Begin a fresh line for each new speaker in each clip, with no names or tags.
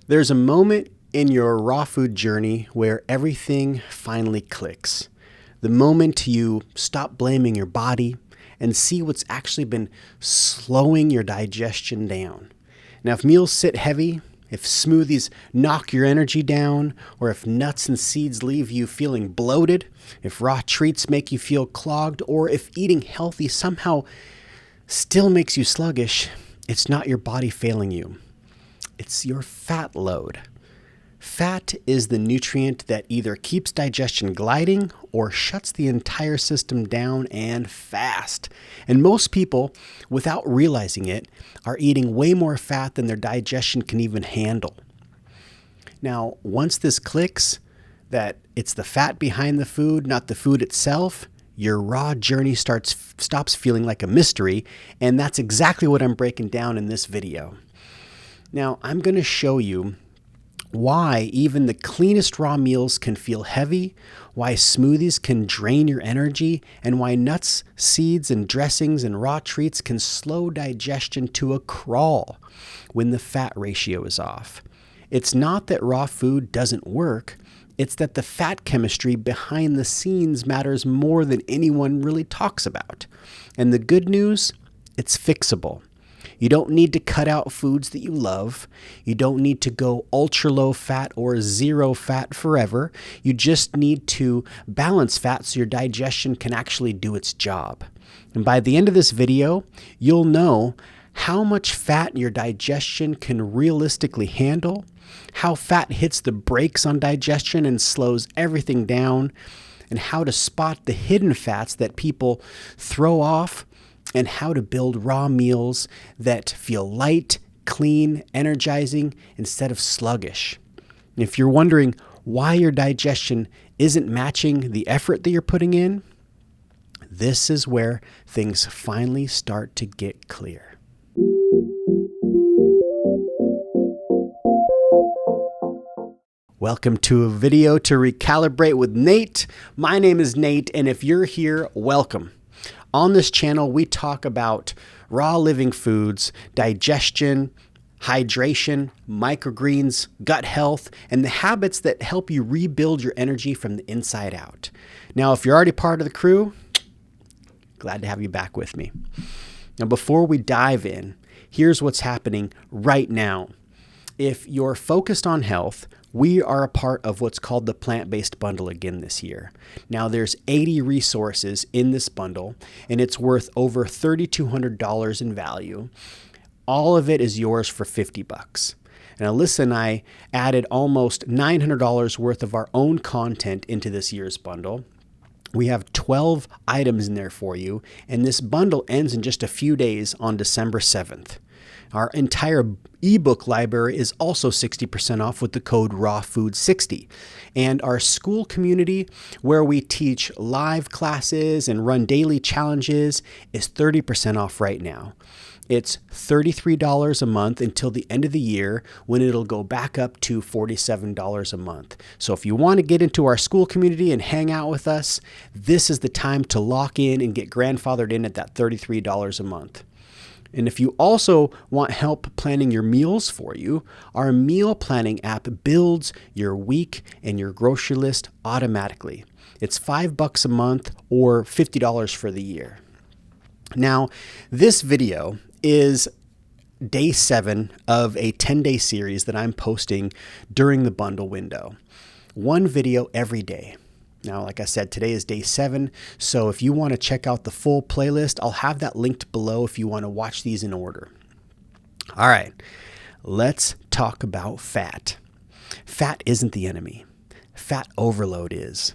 There's a moment in your raw food journey where everything finally clicks. The moment you stop blaming your body and see what's actually been slowing your digestion down. Now, if meals sit heavy, if smoothies knock your energy down, or if nuts and seeds leave you feeling bloated, if raw treats make you feel clogged, or if eating healthy somehow still makes you sluggish, it's not your body failing you. It's your fat load. Fat is the nutrient that either keeps digestion gliding or shuts the entire system down and fast. And most people, without realizing it, are eating way more fat than their digestion can even handle. Now, once this clicks, that it's the fat behind the food, not the food itself, your raw journey stops feeling like a mystery, and that's exactly what I'm breaking down in this video. Now, I'm going to show you why even the cleanest raw meals can feel heavy, why smoothies can drain your energy, and why nuts, seeds, and dressings and raw treats can slow digestion to a crawl when the fat ratio is off. It's not that raw food doesn't work, it's that the fat chemistry behind the scenes matters more than anyone really talks about. And the good news, it's fixable. You don't need to cut out foods that you love. You don't need to go ultra low fat or zero fat forever. You just need to balance fat so your digestion can actually do its job. And by the end of this video, you'll know how much fat your digestion can realistically handle, how fat hits the brakes on digestion and slows everything down, and how to spot the hidden fats that people throw off, and how to build raw meals that feel light, clean, energizing instead of sluggish. And if you're wondering why your digestion isn't matching the effort that you're putting in, this is where things finally start to get clear. Welcome to a video to recalibrate with Nate. My name is Nate, and if you're here, welcome. On this channel, we talk about raw living foods, digestion, hydration, microgreens, gut health, and the habits that help you rebuild your energy from the inside out. Now, if you're already part of the crew, glad to have you back with me. Now, before we dive in, here's what's happening right now. If you're focused on health, we are a part of what's called the plant-based bundle again this year. Now there's 80 resources in this bundle, and it's worth over $3,200 in value. All of it is yours for $50. And Alyssa and I added almost $900 worth of our own content into this year's bundle. We have 12 items in there for you, and this bundle ends in just a few days on December 7th. Our entire ebook library is also 60% off with the code RAWFOOD60. And our school community, where we teach live classes and run daily challenges, is 30% off right now. It's $33 a month until the end of the year, when it'll go back up to $47 a month. So if you want to get into our school community and hang out with us, this is the time to lock in and get grandfathered in at that $33 a month. And if you also want help planning your meals for you, our meal planning app builds your week and your grocery list automatically. It's $5 a month or $50 for the year. Now, this video is day 7 of a 10-day series that I'm posting during the bundle window. One video every day. Now, like I said, today is day 7, so if you want to check out the full playlist, I'll have that linked below if you want to watch these in order. All right, let's talk about fat. Fat isn't the enemy. Fat overload is.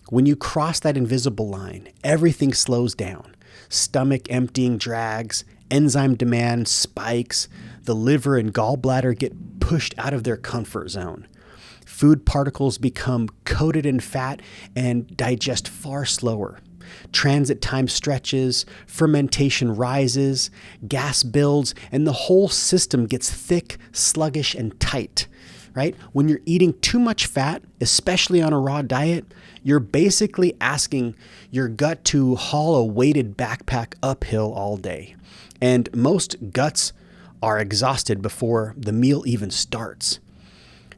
When you cross that invisible line, everything slows down. Stomach emptying drags, enzyme demand spikes, the liver and gallbladder get pushed out of their comfort zone. Food particles become coated in fat and digest far slower. Transit time stretches, fermentation rises, gas builds, and the whole system gets thick, sluggish, and tight, right? When you're eating too much fat, especially on a raw diet, you're basically asking your gut to haul a weighted backpack uphill all day. And most guts are exhausted before the meal even starts.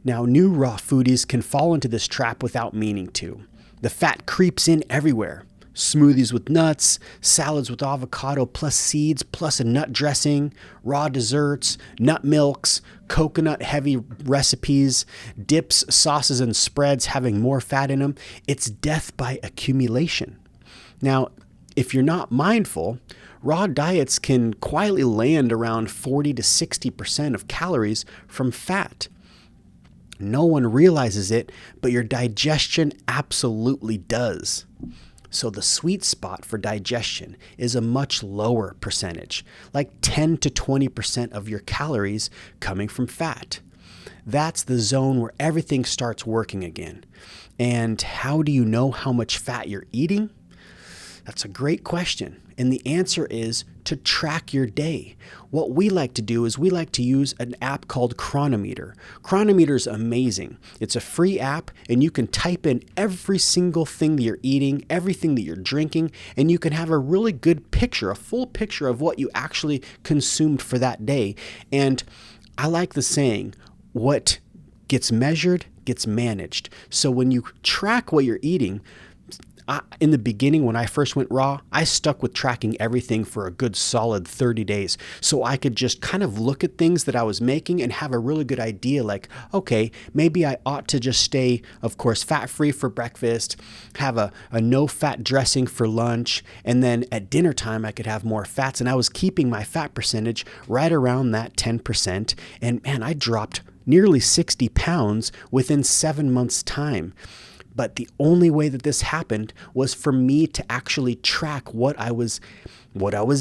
Now, new raw foodies can fall into this trap without meaning to. The fat creeps in everywhere. Smoothies with nuts, salads with avocado plus seeds plus a nut dressing, raw desserts, nut milks, coconut-heavy recipes, dips, sauces, and spreads having more fat in them. It's death by accumulation. Now, if you're not mindful, raw diets can quietly land around 40 to 60% of calories from fat. No one realizes it, but your digestion absolutely does. So the sweet spot for digestion is a much lower percentage, like 10 to 20% of your calories coming from fat. That's the zone where everything starts working again. And how do you know how much fat you're eating? That's a great question. And the answer is to track your day. What we like to do is we like to use an app called Chronometer. Chronometer is amazing. It's a free app, and you can type in every single thing that you're eating, everything that you're drinking, and you can have a really good picture, a full picture of what you actually consumed for that day. And I like the saying, what gets measured gets managed. So when you track what you're eating, in the beginning, when I first went raw, I stuck with tracking everything for a good solid 30 days. So I could just kind of look at things that I was making and have a really good idea like, okay, maybe I ought to just stay, of course, fat-free for breakfast, have a no-fat dressing for lunch, and then at dinner time, I could have more fats. And I was keeping my fat percentage right around that 10%. And man, I dropped nearly 60 pounds within 7 months' time. But the only way that this happened was for me to actually track what I was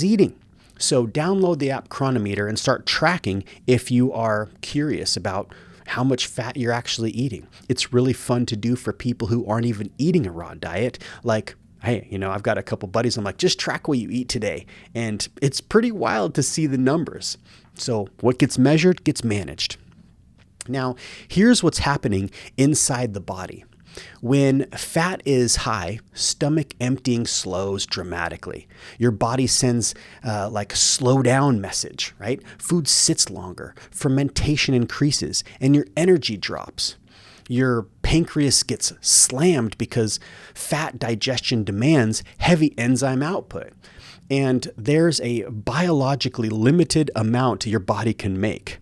eating. So download the app Chronometer and start tracking if you are curious about how much fat you're actually eating. It's really fun to do for people who aren't even eating a raw diet. Like, hey, I've got a couple buddies. I'm like, just track what you eat today. And it's pretty wild to see the numbers. So what gets measured gets managed. Now, here's what's happening inside the body. When fat is high, stomach emptying slows dramatically. Your body sends like a slow down message, right? Food sits longer, fermentation increases, and your energy drops. Your pancreas gets slammed because fat digestion demands heavy enzyme output. And there's a biologically limited amount your body can make.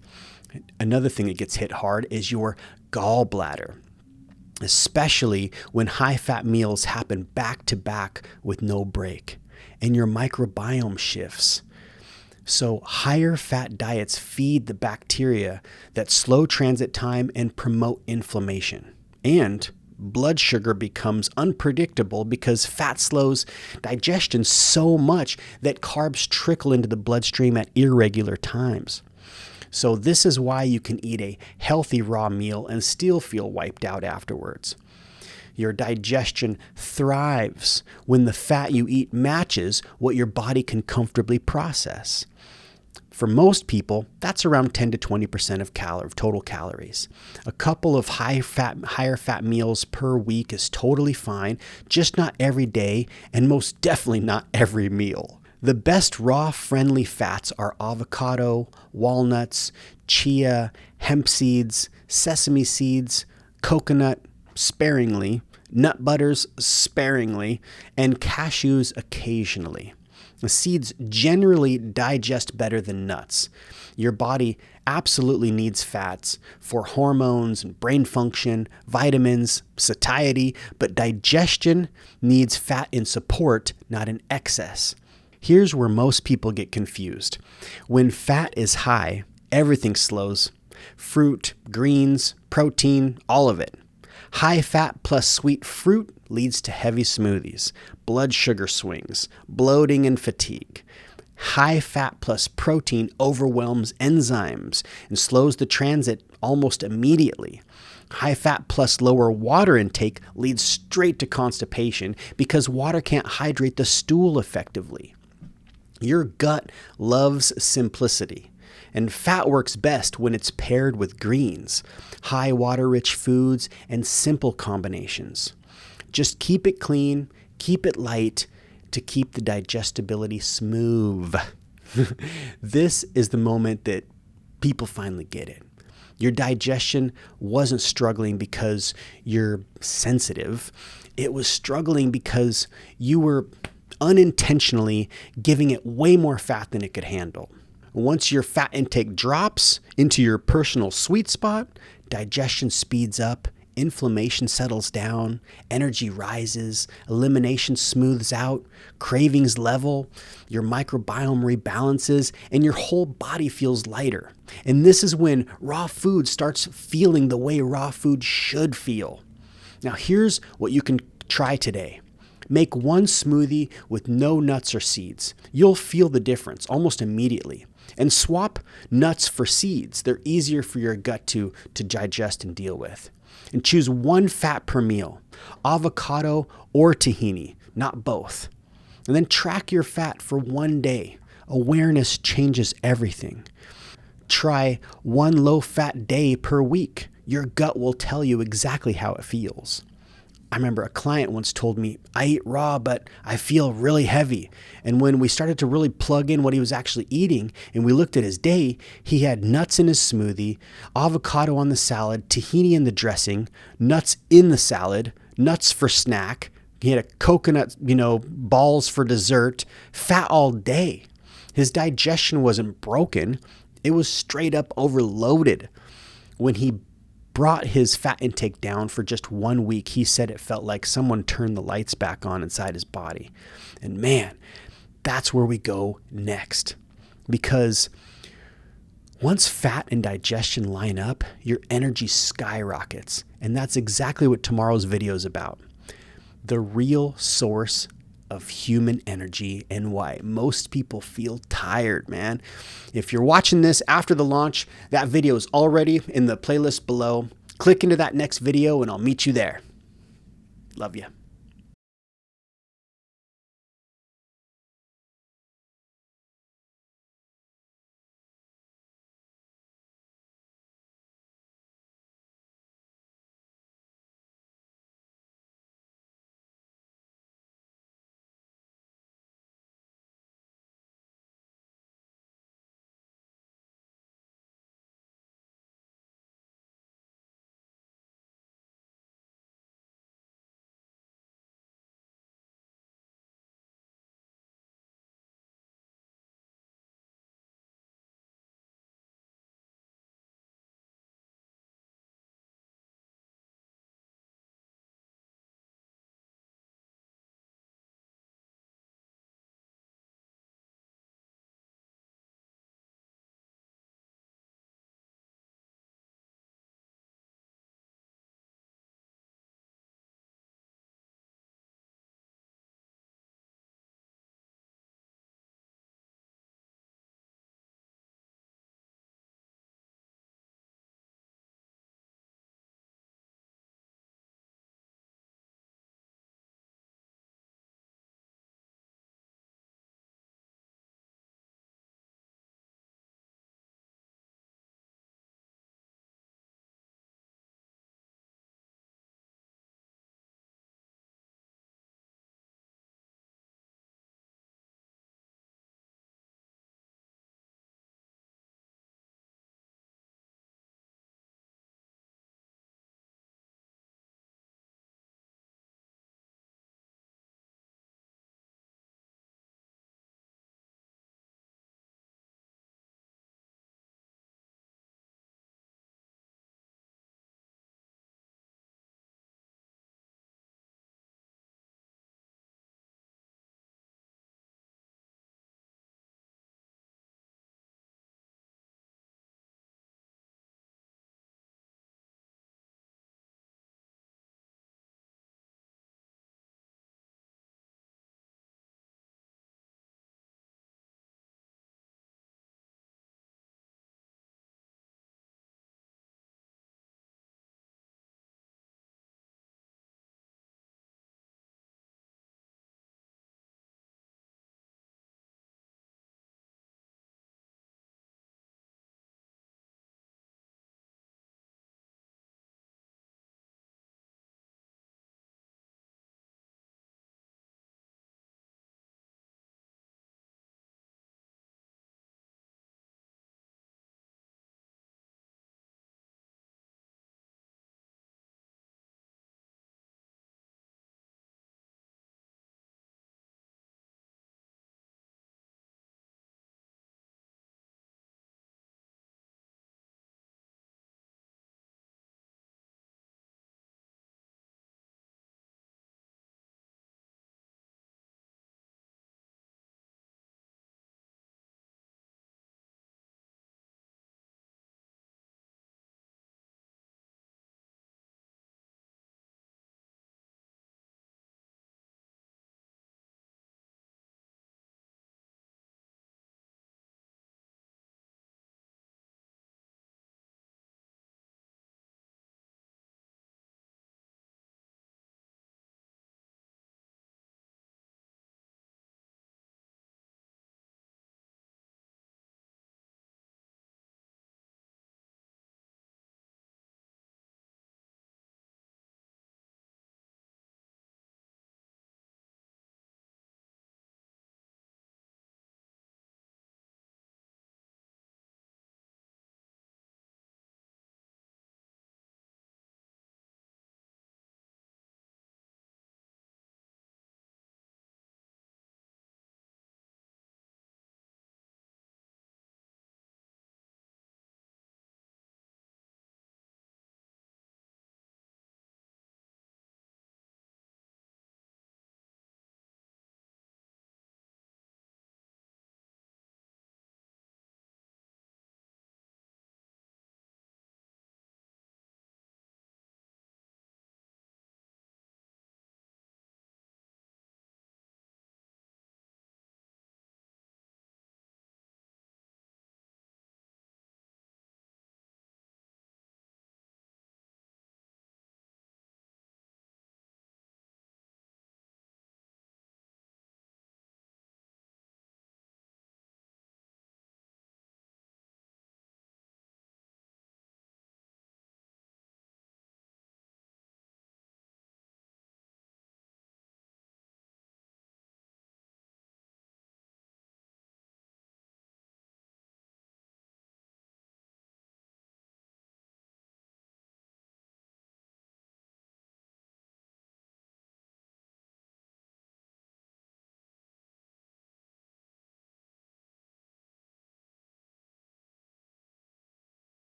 Another thing that gets hit hard is your gallbladder, especially when high-fat meals happen back-to-back with no break, and your microbiome shifts. So higher fat diets feed the bacteria that slow transit time and promote inflammation. And blood sugar becomes unpredictable because fat slows digestion so much that carbs trickle into the bloodstream at irregular times. So this is why you can eat a healthy raw meal and still feel wiped out afterwards. Your digestion thrives when the fat you eat matches what your body can comfortably process. For most people, that's around 10 to 20% of total calories. A couple of higher fat meals per week is totally fine, just not every day, and most definitely not every meal. The best raw-friendly fats are avocado, walnuts, chia, hemp seeds, sesame seeds, coconut sparingly, nut butters sparingly, and cashews occasionally. The seeds generally digest better than nuts. Your body absolutely needs fats for hormones and brain function, vitamins, satiety, but digestion needs fat in support, not in excess. Here's where most people get confused. When fat is high, everything slows. Fruit, greens, protein, all of it. High fat plus sweet fruit leads to heavy smoothies, blood sugar swings, bloating, and fatigue. High fat plus protein overwhelms enzymes and slows the transit almost immediately. High fat plus lower water intake leads straight to constipation because water can't hydrate the stool effectively. Your gut loves simplicity, and fat works best when it's paired with greens, high water-rich foods, and simple combinations. Just keep it clean, keep it light to keep the digestibility smooth. This is the moment that people finally get it. Your digestion wasn't struggling because you're sensitive. It was struggling because you were unintentionally giving it way more fat than it could handle. Once your fat intake drops into your personal sweet spot, digestion speeds up, inflammation settles down, energy rises, elimination smooths out, cravings level, your microbiome rebalances, and your whole body feels lighter. And this is when raw food starts feeling the way raw food should feel. Now, here's what you can try today. Make one smoothie with no nuts or seeds. You'll feel the difference almost immediately. And swap nuts for seeds. They're easier for your gut to digest and deal with. And choose one fat per meal, avocado or tahini, not both. And then track your fat for one day. Awareness changes everything. Try one low-fat day per week. Your gut will tell you exactly how it feels. I remember a client once told me, I eat raw, but I feel really heavy. And when we started to really plug in what he was actually eating and we looked at his day, he had nuts in his smoothie, avocado on the salad, tahini in the dressing, nuts in the salad, nuts for snack. He had a coconut, balls for dessert, fat all day. His digestion wasn't broken. It was straight up overloaded. When he brought his fat intake down for just 1 week, he said it felt like someone turned the lights back on inside his body. And man, that's where we go next. Because once fat and digestion line up, your energy skyrockets. And that's exactly what tomorrow's video is about. The real source of human energy and why most people feel tired, man. If you're watching this after the launch, that video is already in the playlist below. Click into that next video and I'll meet you there. Love you.